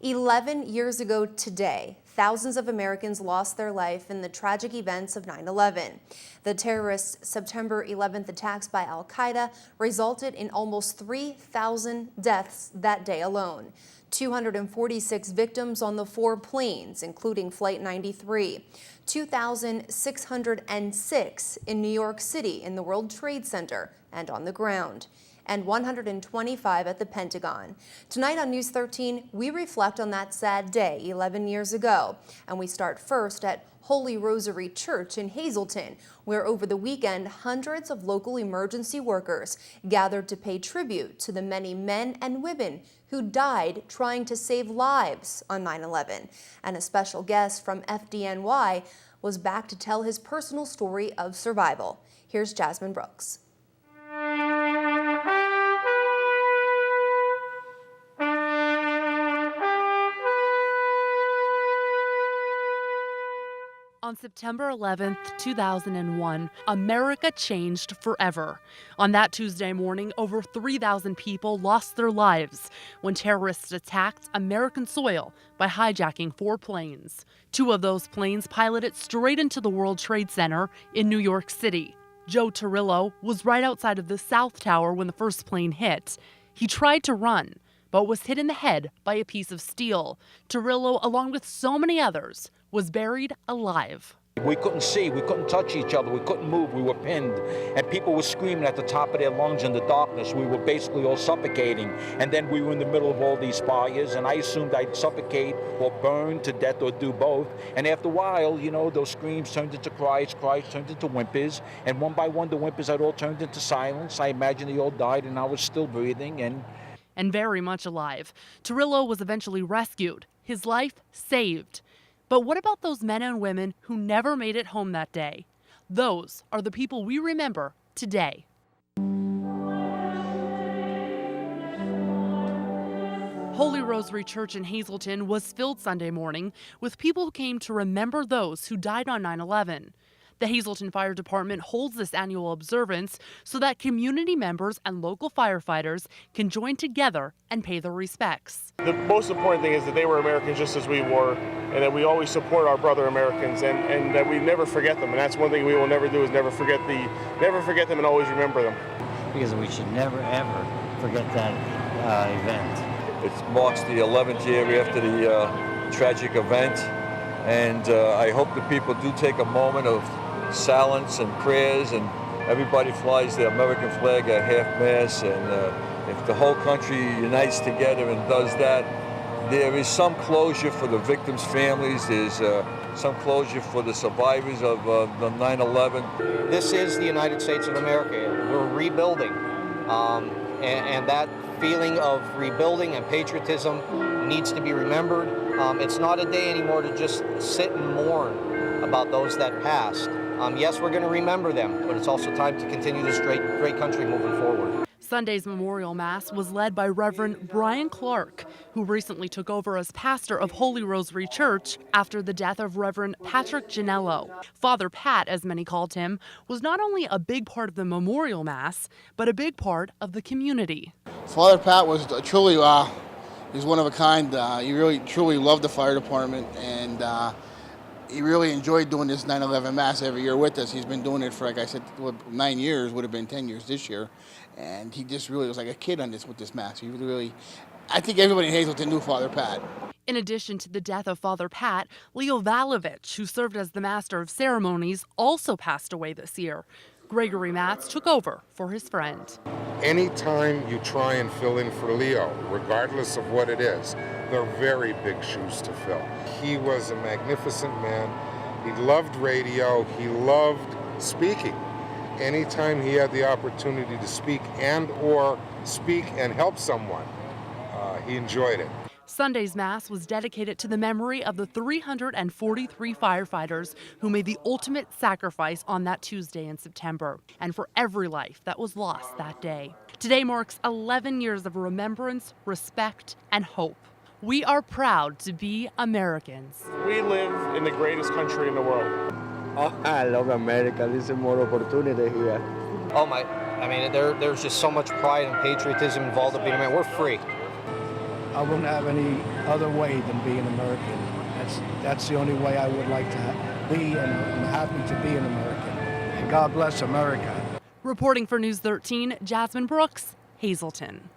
11 years ago today, thousands of Americans lost their life in the tragic events of 9/11. The terrorist September 11th attacks by al-Qaeda resulted in almost 3,000 deaths that day alone. 246 victims on the 4 planes, including Flight 93. 2,606 in New York City in the World Trade Center and on the ground, and 125 at the Pentagon. Tonight on News 13, we reflect on that sad day 11 years ago, and we start first at Holy Rosary Church in Hazleton, where over the weekend, hundreds of local emergency workers gathered to pay tribute to the many men and women who died trying to save lives on 9/11. And a special guest from FDNY was back to tell his personal story of survival. Here's Jasmine Brooks. On September 11th, 2001, America changed forever. On that Tuesday morning, over 3,000 people lost their lives when terrorists attacked American soil by hijacking 4 planes. 2 of those planes piloted straight into the World Trade Center in New York City. Joe Torrillo was right outside of the South Tower when the first plane hit. He tried to run, but was hit in the head by a piece of steel. Torrillo, along with so many others, was buried alive. We couldn't see, we couldn't touch each other, we couldn't move, we were pinned, and people were screaming at the top of their lungs in the darkness. We were basically all suffocating, and then we were in the middle of all these fires, and I assumed I'd suffocate or burn to death or do both. And after a while, you know, those screams turned into cries, cries turned into whimpers, and one by one the whimpers had all turned into silence. I imagined they all died, and I was still breathing and very much alive. Torrillo was eventually rescued, his life saved. But what about those men and women who never made it home that day? Those are the people we remember today. Holy Rosary Church in Hazleton was filled Sunday morning with people who came to remember those who died on 9/11. The Hazleton Fire Department holds this annual observance so that community members and local firefighters can join together and pay their respects. The most important thing is that they were Americans just as we were, and that we always support our brother Americans, and that we never forget them. And that's one thing we will never do, is never forget them and always remember them. Because we should never ever forget that event. It marks the 11th year after the tragic event, and I hope that people do take a moment of silence and prayers, and everybody flies the American flag at half-mast, and if the whole country unites together and does that, there is some closure for the victims' families, there's some closure for the survivors of the 9/11. This is the United States of America. We're rebuilding, and that feeling of rebuilding and patriotism needs to be remembered. It's not a day anymore to just sit and mourn about those that passed. Yes, we're going to remember them, but it's also time to continue this great country moving forward. Sunday's memorial mass was led by Reverend Brian Clark, who recently took over as pastor of Holy Rosary Church after the death of Reverend Patrick Ginello. Father Pat, as many called him, was not only a big part of the memorial mass, but a big part of the community. Father Pat was truly, he's one of a kind. He really, truly loved the fire department, and he really enjoyed doing this 9/11 Mass every year with us. He's been doing it for, like I said, 9 years, would have been 10 years this year. And he just really was like a kid on this with this Mass. He really, I think everybody in Hazleton knew Father Pat. In addition to the death of Father Pat, Leo Valovich, who served as the Master of Ceremonies, also passed away this year. Gregory Matz took over for his friend. Anytime you try and fill in for Leo, regardless of what it is, they're very big shoes to fill. He was a magnificent man. He loved radio. He loved speaking. Anytime he had the opportunity to speak and help someone, he enjoyed it. Sunday's Mass was dedicated to the memory of the 343 firefighters who made the ultimate sacrifice on that Tuesday in September, and for every life that was lost that day. Today marks 11 years of remembrance, respect, and hope. We are proud to be Americans. We live in the greatest country in the world. Oh, I love America. There's more opportunity here. Oh my, I mean, there's just so much pride and patriotism involved in being American. We're free. I wouldn't have any other way than being American. That's the only way I would like to be, and I'm happy to be an American. And God bless America. Reporting for News 13, Jasmine Brooks, Hazleton.